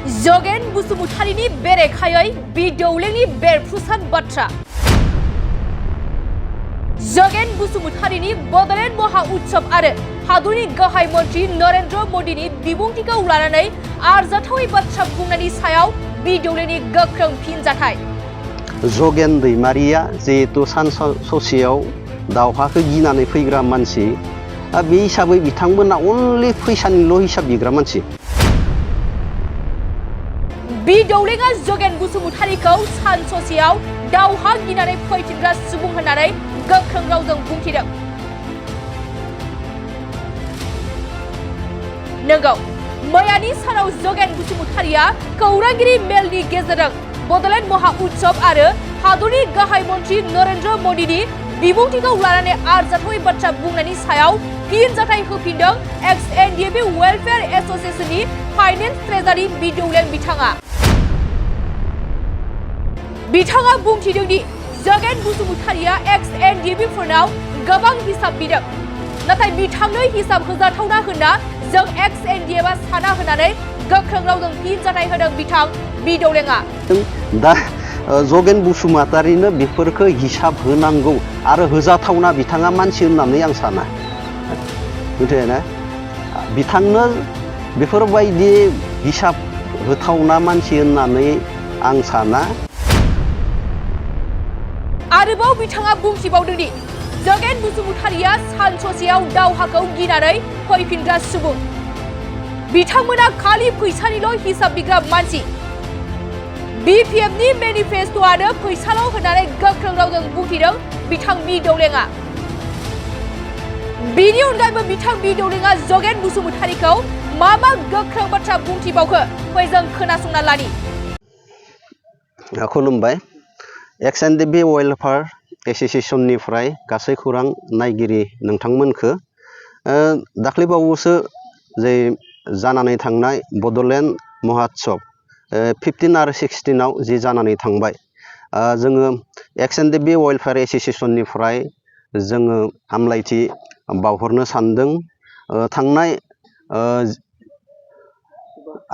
जगेन बसुमतारीनि बेरेखायै बिदौलेंनि बेरफ्रुसान बाथ्रा जगेन बसुमतारीनि बडलेण्ड महा उत्सव आरो हादरनि गाहाय मन्त्रि नरेन्द्र मोदीनि बिबुंथिखौ लानानै आरजाथावै बाथ्रा बुंनायनि सायाव बिदौलेंनि गोख्रों फिनजाथाय जगेन दैमारिया जिहेतु सान ससेयाव दावहाखौ गिनानै फैग्रा मानसि बे हिसाबै बिथांमोना अनलि फैसानिल' हिसाब बिग्रा मानसि बिदौलेंआ जगेन बसुमतारीखौ सान ससेयाव दावहा गिनानै फैफिनग्रा सुबुं होननानै गोख्रों रावजों बुंथिदों नंगौ मैयानि सानाव जगेन बसुमतारीया खौरांगिरि मेलनि गेजेरजों बडलेण्ड महा उत्सव आरो हादरनि गाहाय मन्त्रि नरेन्द्र मोदीनि बिबुंथिखौ लानानै आरजाथावै बाथ्रा बुंनायनि सायाव फिनजाथाय होफिनदों एक्स एनडिएफबि वेलफेयार एसोसिएशननि फाइनेन्स ट्रेजारि बिदौलें बिथाङा बुंथिदों दि जगेन बसुमतारीया एक्स एनडिएफबिफोरनाव गोबां हिसाब बिदों नाथाय बिथांनो हिसाब होजाथावना होनना जों एक्स एनडिएफआ साना होनानै गोख्रों रावजों फिनजाथाय होदों बिथां बिदौलेंआ दा जगेन बसुमतारीनो बेफोरखौ हिसाब होनांगौ आरो होजाथावना बिथाङा मानसि होननानै आं साना मिथिबायना बिथांनो बेफोरबायदि हिसाब होथावना मानसि होननानै आं साना आरोबाव बिथाङा बुंथिबावदों दि जगेन बसुमतारीया सान ससेयाव दावहाखौ गिनानै फैफिनग्रा सुबुं बिथांमोना खालि फैसानिल' हिसाब बिग्रा मानसि बिपिएफनि मेनिफेस्ट'आनो फैसाल' होननानै गोख्रों रावजों बुंथिदों बिथां बिदौलेंआ बिनि अनगायैबो बिथां बिदौलेंआ जगेन बसुमतारीखौ मा गोख्रों बाथ्रा बुंथिबावखो फै जों खोनासंना लानि खुलुमबाय एक्स एनडिएफबि वेलफेयार एसोसिएशननिफ्राय गासै खौरां नायगिरि नोंथांमोनखौ दाख्लैबावैसो जे जानानै थांनाय बडलेण्ड महोत्सव 15 आरो 16 जि जानानै थांबाय जोङो एक्स एनडिएफबि वेलफेयार एसोसिएशननिफ्राय जोङो हामलायथि बावहरनो सानदों थांनाय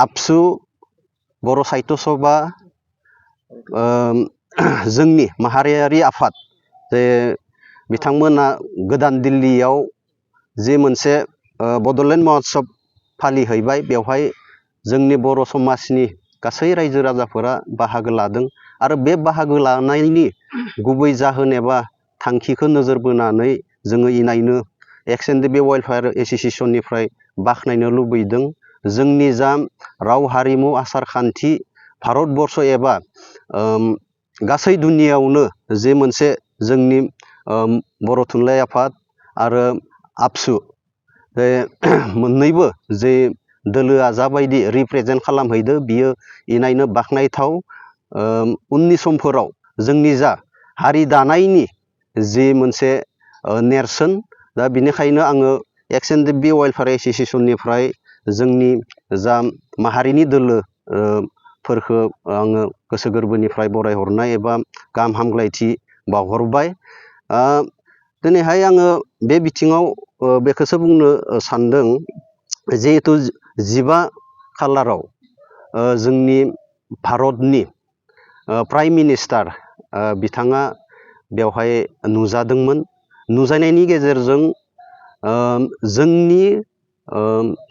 आबसु बर' साहित्य सभा जोंनि माहारियारि आफाद जे बिथांमोना गोदान दिल्लीयाव जे मोनसे बडलेण्ड महोत्सव फालिहैबाय बेवहाय जोंनि बर' समाजनि गासै रायजो राजाफोरा बाहागो लादों आरो बे बाहागो लानायनि गुबै जाहोन एबा थांखिखौ नोजोर बोनानै जोङो इनायनो एक्स एनडिएफबि वेलफेयार एसोसिएशननिफ्राय बाख्नायनो लुबैदों जोंनि जा राव हारिमु आसार खान्थि भारतबर्ष एबा गासै दुनियावनो जे मोनसे जोंनि बर' थुनलाइ आफाद आरो आबसु बे मोननैबो जे दोलोआ जाबायदि रिप्रेजेन्ट खालामहैदो बियो इनायनो बाख्नायथाव उननि समफोराव जोंनि जा हारि दानायनि जि मोनसे नेरसोन दा बिनिखायनो आङो एक्स एनडिएफबि वेलफेयार एसोसिएशननिफ्राय जोंनि जा माहारिनि दोलो फोरखौ आङो गोसो गोरबोनिफ्राय बरायहरनाय एबा गाहाम हामलायथि बावहरबाय दिनैहाय आङो बे बिथिङाव बेखौसो बुंनो सानदों जिहेतु 15 खालाराव जोंनि भारतनि प्राइम मिनिस्टार बिथाङा बेवहाय नुजादोंमोन नुजानायनि गेजेरजों जोंनि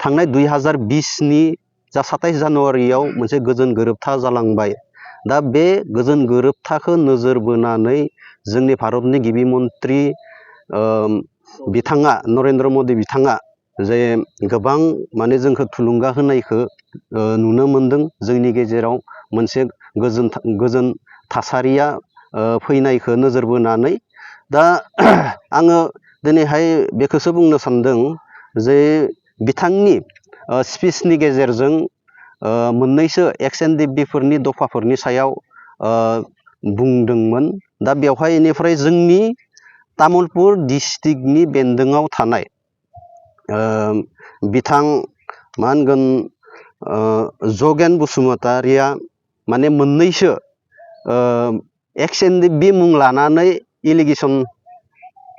थांनाय 2020नि जा 27 जानुवारियाव मोनसे गोजोन गोरोबथा जालांबाय दा बे गोजोन गोरोबथाखौ नोजोर बोनानै जोंनि भारतनि गिबि मन्त्रि बिथाङा नरेन्द्र मोदी बिथाङा जे गोबां माने जोंखौ थुलुंगा होनायखौ नुनो मोनदों जोंनि गेजेराव मोनसे गोजोन थासारिया फैनायखौ नोजोर बोनानै दा आङो दिनैहाय बेखौसो बुंनो सानदों जे बिथांनि स्पिचनि गेजेरजों मोननैसो एक्स एनडिएफबिफोरनि दफाफोरनि सायाव बुंदोंमोन दा बेवहाय इनिफ्राय जोंनि तामुलपुर डिस्ट्रिक्टनि बेन्दोङाव थानाय बिथां मा होनगोन जगेन बसुमतारीया माने मोननैसो एक्स एनडिएफबि मुं लानानै एलिगेसन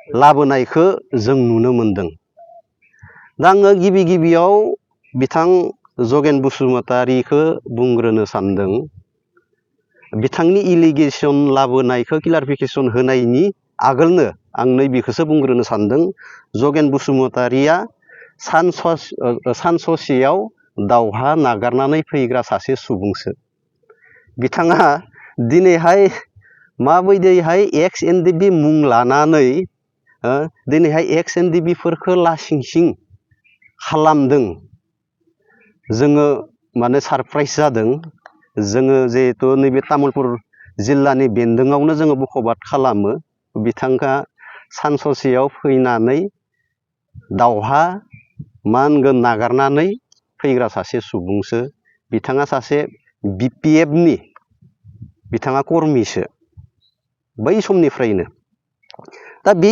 लाबोनायखौ जों नुनो मोनदों दा आङो गिबियाव बिथां जगेन बसुमतारीखौ बुंग्रोनो सानदों। बिथांनि इलिगेसन लाबोनायखौ क्लारिफिकेसन होनायनि आगोलनो आं नैबेखौसो बुंग्रोनो सानदों। जगेन बसुमतारीया सान ससेयाव दावहा नागारनानै फैग्रा सासे सुबुंसो। बिथाङा दिनैहाय माबायदिहाय एक्स एनडिबि मुं लानानै दिनैहाय एक्स एनडिबिफोरखौ लासिं सिं खालामदों, जोङो माने सारप्राइज जादों। जोङो जिहेथु नैबे तामुलपुर जिल्लानि बेन्दोङावनो जोङो बखबाद खालामो। बिथाङा सान ससेयाव फैनानै दावहा नागारनानै फैग्रा सासे सुबुंसो। बिथाङा सासे BPFनि बिथाङा कर्मिसो बै समनिफ्रायनो। दा बे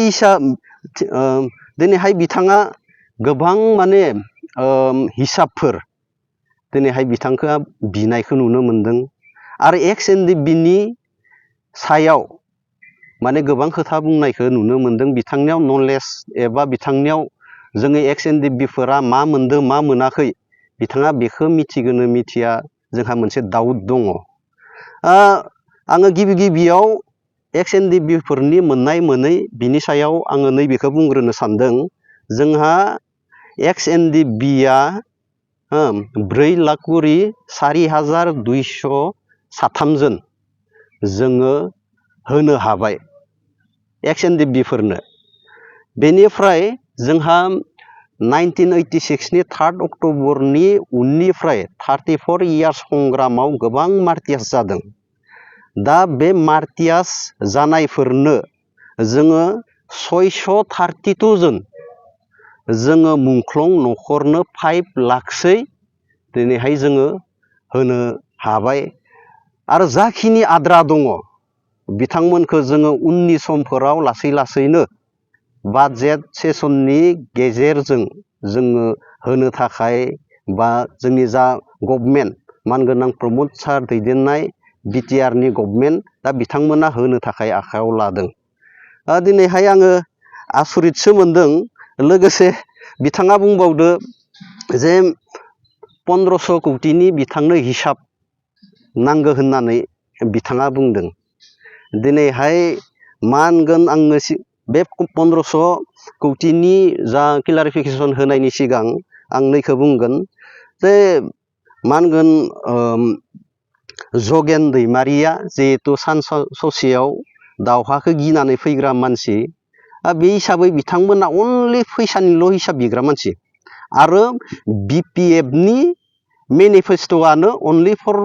दिनैहाय बिथाङा गोबां माने हिसाबफोर दिनैहाय बिथांखौ बिनायखौ नुनो मोनदों। आरो एक्स एनडिबिनि सायाव माने गोबां खोथा बुंनायखौ नुनो मोनदों। बिथांनियाव नलेज एबा बिथांनियाव जोङो एक्स एनडिबिफोरा मा मोनदों मा मोनाखै बिथाङा बेखौ मिथिगोनो मिथिया जोंहा मोनसे दाउट दङ। आङो गिबियाव एक्स एनडिबिफोरनि मोननाय मोनै बिनि सायाव आङो नैबेखौ बुंग्रोनो सानदों। जोंहा एक्स एनडिबिया 4,04,203 जन जोङो होनो हाबाय एक्स एनडिबिफोरनो। बेनिफ्राय जोंहा 1986 नि 3 अक्ट'बरनि उननिफ्राय 34 इयार्स संग्रामाव गोबां मार्टियास जादों। दा बे मार्टियास जानायफोरनो जोङो 632 जन जोङो मुंख्लं न'खरनो 5 लाखसै दिनैहाय जोङो होनो हाबाय। आरो जाखिनि आद्रा दङ बिथांमोनखौ जोङो उननि समफोराव लासैनो बाजेट सेसननि गेजेरजों जोङो होनो थाखाय बा जोंनि जा गभर्नमेन्ट मानगोनां प्रमद सार दैदेननाय बिटिआरनि गभर्नमेन्ट दा बिथांमोना होनो थाखाय आखायाव लादों। दिनैहाय आङो आसरितसो मोनदों। लोगोसे बिथाङा बुंबावदो जे 1500 कौटिनि बिथांनो हिसाब नांगौ होननानै बिथाङा बुंदों। दिनैहाय मा होनगोन आङो बे 1500 कौटिनि जा क्लारिफिकेसन होनायनि सिगां आं नैखौ बुंगोन जे मा होनगोन जगेन दैमारिया जिहेथु सान ससेयाव दावहाखौ गिनानै फैग्रा मानसि, बे हिसाबै बिथांमोना अनलि फैसानिल' हिसाब बिग्रा मानसि। आरो BPFनि मेनिफेस्ट'आनो अनलि फर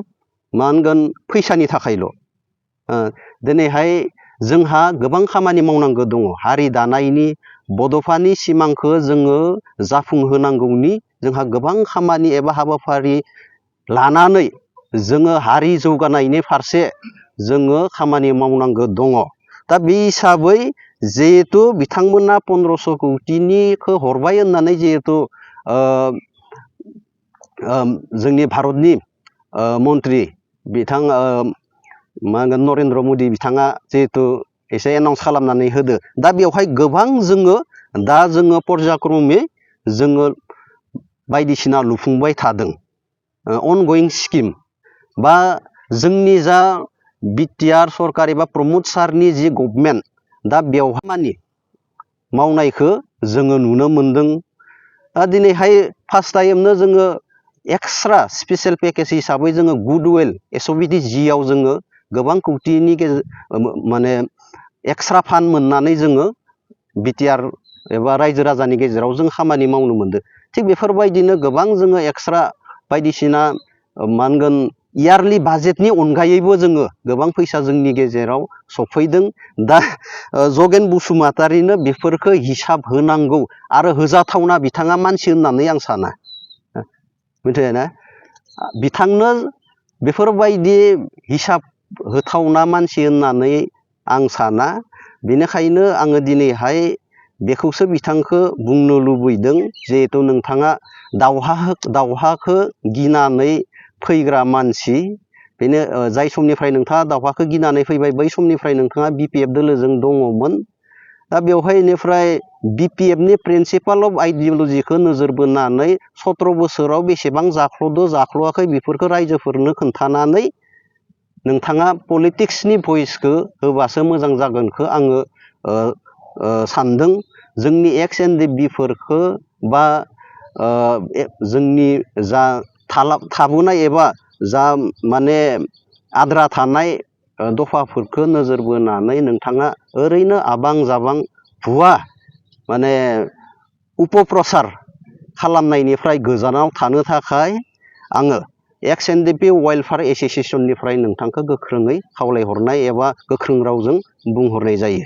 मा होनगोन फैसानि थाखायल'। दिनैहाय जोंहा गोबां खामानि मावनांगौ दङ। हारि दानायनि बड'फानि सिमांखौ जोङो जाफुंहोनांगौनि जोंहा गोबां खामानि एबा हाबाफारि लानानै जोङो हारि जौगानायनि फारसे जोङो खामानि मावनांगौ दङ। दा बे हिसाबै जिहेथु बिथांमोना 1500 कौटिनिखौ हरबाय होननानै जिहेथु जोंनि भारतनि मन्त्रि बिथां मा होनगोन नरेन्द्र मदि बिथाङा जिहेथु एसे एनाउन्स खालामनानै होदो। दा बेवहाय गोबां जोङो पर्यायक्रमै जोङो बायदिसिना लुफुंबाय थादों। अनगयिं स्किम बा जोंनि जा बिटिआर सरकार एबा प्रमद सारनि जि गभर्नमेन्ट दा बेवहाय मानि मावनायखौ जोङो नुनो मोनदों। दिनैहाय फार्स्ट टाइमनो जोङो एक्सट्रा स्पेसियेल पेकेज हिसाबै जोङो गुडविल SOBD जिआव जोङो गोबां कौटिनि माने एक्सट्रा फान्ड मोननानै जोङो बिटिआर एबा रायजो राजानि गेजेराव जों खामानि मावनो मोनदों। थिग बेफोरबायदिनो गोबां जोङो एक्सट्रा बायदिसिना मा होनगोन इयारलि बाजेटनि अनगायैबो जोङो गोबां फैसा जोंनि गेजेराव सफैदों। दा जगेन बसुमतारीनो बेफोरखौ हिसाब होनांगौ आरो होजाथावना बिथाङा मानसि होननानै आं साना। मिथिबायना? बिथांनो बेफोरबायदि हिसाब होथावना मानसि होननानै आं साना। बेनिखायनो आङो दिनैहाय बेखौसो बिथांखौ बुंनो लुबैदों जिहेथु नोंथाङा दावहाखौ गिनानै फैग्रा मानसि। बेनो जाय समनिफ्राय नोंथाङा दावहाखौ गिनानै फैबाय बै समनिफ्राय नोंथाङा BPF दोलोजों दङमोन। दा बेवहाय इनिफ्राय BPF नि प्रिन्सिपाल अफ आइडियलजिखौ नोजोर बोनानै 17 बोसोराव बेसेबां जाख्ल'दो जाख्ल'आखै बेफोरखौ रायजोफोरनो खोन्थानानै नोंथाङा पलिटिक्सनि भइसखौ होबासो मोजां जागोनखौ आङो सानदों। जोंनि एक्स एनडिबिफोरखौ बा जोंनि जा थाबोनाय एबा जा माने आद्रा थानाय दफाफोरखौ नोजोर बोनानै नोंथाङा ओरैनो आबां जाबां भुवा माने उपप्रचार खालामनायनिफ्राय गोजानाव थानो थाखाय आङो एक्स एनडिपि वेलफेयार एस'सिएशननिफ्राय नोंथांखौ गोख्रोङै खावलायहरनाय एबा गोख्रों रावजों बुंहरनाय जायो।